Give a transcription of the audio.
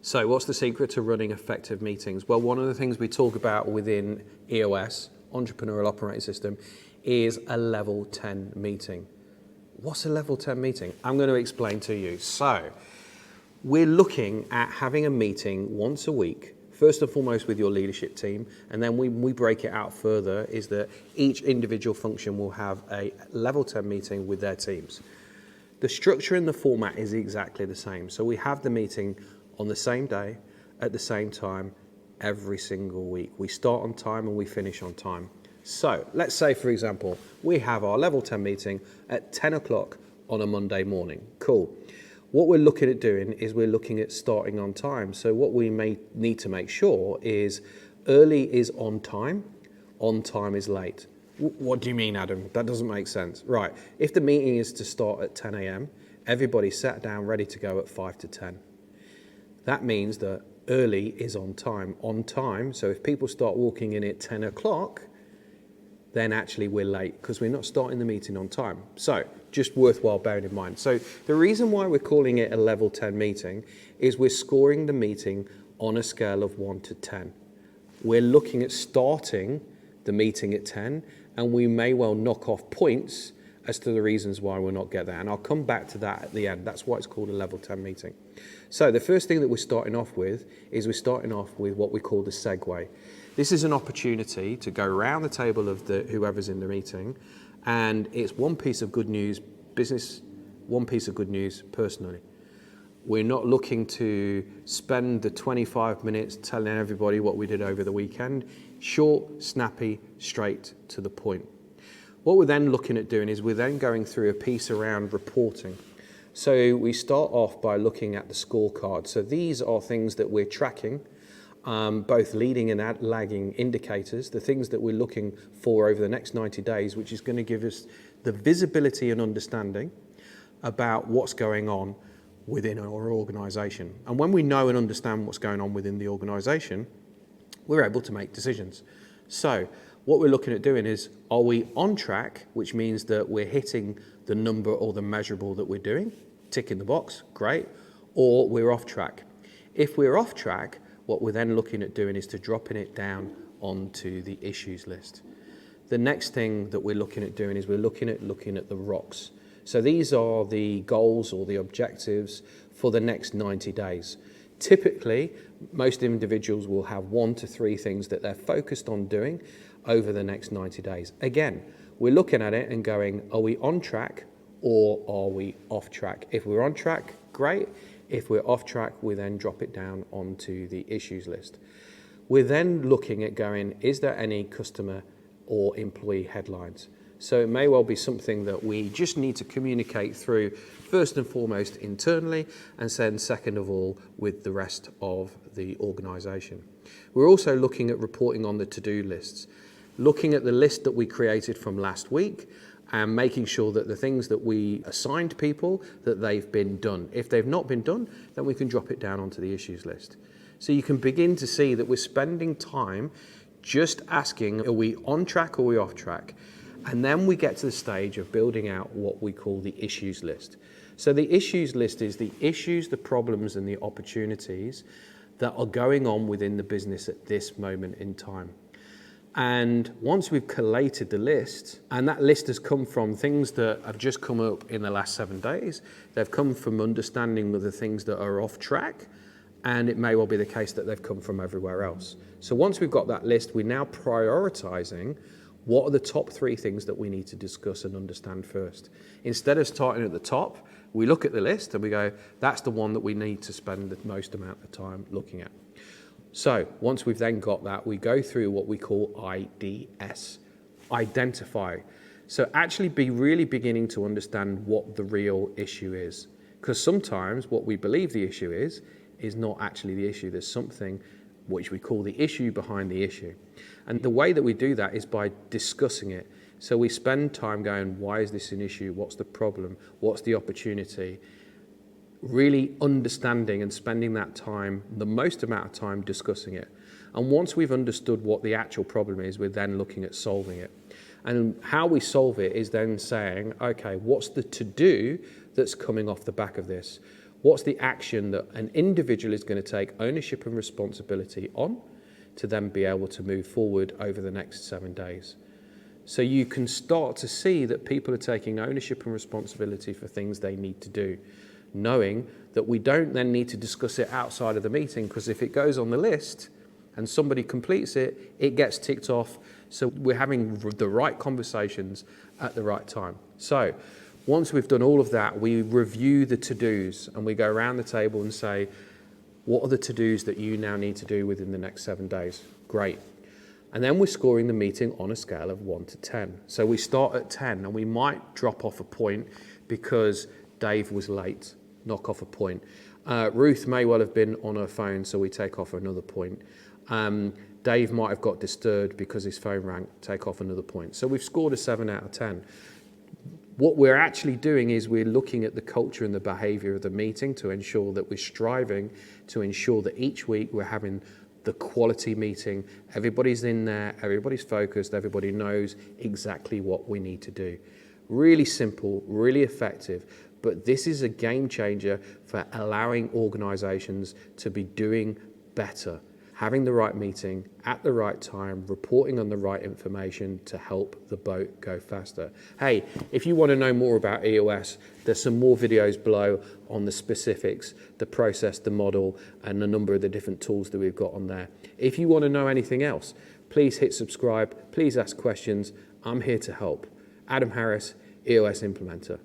So what's the secret to running effective meetings? Well, one of the things we talk about within EOS, Entrepreneurial Operating System, is a level 10 meeting. What's a level 10 meeting? I'm going to explain to you. So we're looking at having a meeting once a week, first and foremost with your leadership team, and then we break it out further, is that each individual function will have a level 10 meeting with their teams. The structure and the format is exactly the same. So we have the meeting on the same day, at the same time, every single week. We start on time and we finish on time. So let's say, for example, we have our level 10 meeting at 10 o'clock on a Monday morning. Cool. What we're looking at doing is we're looking at starting on time. So what we may need to make sure is early is on time is late. What do you mean, Adam? That doesn't make sense. Right, if the meeting is to start at 10 a.m., everybody sat down ready to go at 5 to 10. That means that early is on time. So if people start walking in at 10 o'clock, then actually we're late because we're not starting the meeting on time. So just worthwhile bearing in mind. So the reason why we're calling it a level 10 meeting is we're scoring the meeting on a scale of 1 to 10. We're looking at starting the meeting at 10, and we may well knock off points as to the reasons why we'll not get there. And I'll come back to that at the end. That's why it's called a level 10 meeting. So the first thing that we're starting off with is we're starting off with what we call the segue. This is an opportunity to go around the table of whoever's in the meeting, and it's one piece of good news business, one piece of good news personally. We're not looking to spend the 25 minutes telling everybody what we did over the weekend. Short, snappy, straight to the point. What we're then looking at doing is we're then going through a piece around reporting. So we start off by looking at the scorecard. So these are things that we're tracking, both leading and lagging indicators, the things that we're looking for over the next 90 days, which is going to give us the visibility and understanding about what's going on within our organisation. And when we know and understand what's going on within the organisation, we're able to make decisions. So what we're looking at doing is, are we on track, which means that we're hitting the number or the measurable that we're doing, tick in the box, great, or we're off track. If we're off track, what we're then looking at doing is to dropping it down onto the issues list. The next thing that we're looking at doing is we're looking at the rocks. So these are the goals or the objectives for the next 90 days. Typically, most individuals will have 1 to 3 things that they're focused on doing over the next 90 days. Again, we're looking at it and going, are we on track or are we off track? If we're on track, great. If we're off track, we then drop it down onto the issues list. We're then looking at going, is there any customer or employee headlines? So it may well be something that we just need to communicate through, first and foremost internally, and then second of all with the rest of the organisation. We're also looking at reporting on the to-do lists, looking at the list that we created from last week and making sure that the things that we assigned people, that they've been done. If they've not been done, then we can drop it down onto the issues list. So you can begin to see that we're spending time just asking, are we on track or are we off track? And then we get to the stage of building out what we call the issues list. So the issues list is the issues, the problems, and the opportunities that are going on within the business at this moment in time. And once we've collated the list, and that list has come from things that have just come up in the last 7 days, they've come from understanding of the things that are off track, and it may well be the case that they've come from everywhere else. So once we've got that list, we're now prioritising what are the top 3 things that we need to discuss and understand first. Instead of starting at the top, we look at the list and we go, that's the one that we need to spend the most amount of time looking at. So once we've then got that, we go through what we call IDS, identify. So actually be really beginning to understand what the real issue is. Because sometimes what we believe the issue is not actually the issue. There's something which we call the issue behind the issue. And the way that we do that is by discussing it. So we spend time going, why is this an issue? What's the problem? What's the opportunity? Really understanding and spending that time, the most amount of time discussing it. And once we've understood what the actual problem is, we're then looking at solving it. And how we solve it is then saying, okay, what's the to-do that's coming off the back of this? What's the action that an individual is going to take ownership and responsibility on to then be able to move forward over the next 7 days? So you can start to see that people are taking ownership and responsibility for things they need to do, knowing that we don't then need to discuss it outside of the meeting, because if it goes on the list and somebody completes it, it gets ticked off. So we're having the right conversations at the right time. So once we've done all of that, we review the to-dos and we go around the table and say, what are the to-dos that you now need to do within the next 7 days? Great. And then we're scoring the meeting on a scale of 1 to 10. So we start at 10 and we might drop off a point because Dave was late, knock off a point. Ruth may well have been on her phone, so we take off another point. Dave might have got disturbed because his phone rang, take off another point. So we've scored a 7 out of 10. What we're actually doing is we're looking at the culture and the behaviour of the meeting to ensure that we're striving to ensure that each week we're having the quality meeting. Everybody's in there, everybody's focused, everybody knows exactly what we need to do. Really simple, really effective, but this is a game changer for allowing organisations to be doing better. Having the right meeting at the right time, reporting on the right information to help the boat go faster. Hey, if you want to know more about EOS, there's some more videos below on the specifics, the process, the model, and a number of the different tools that we've got on there. If you want to know anything else, please hit subscribe, please ask questions. I'm here to help. Adam Harris, EOS Implementer.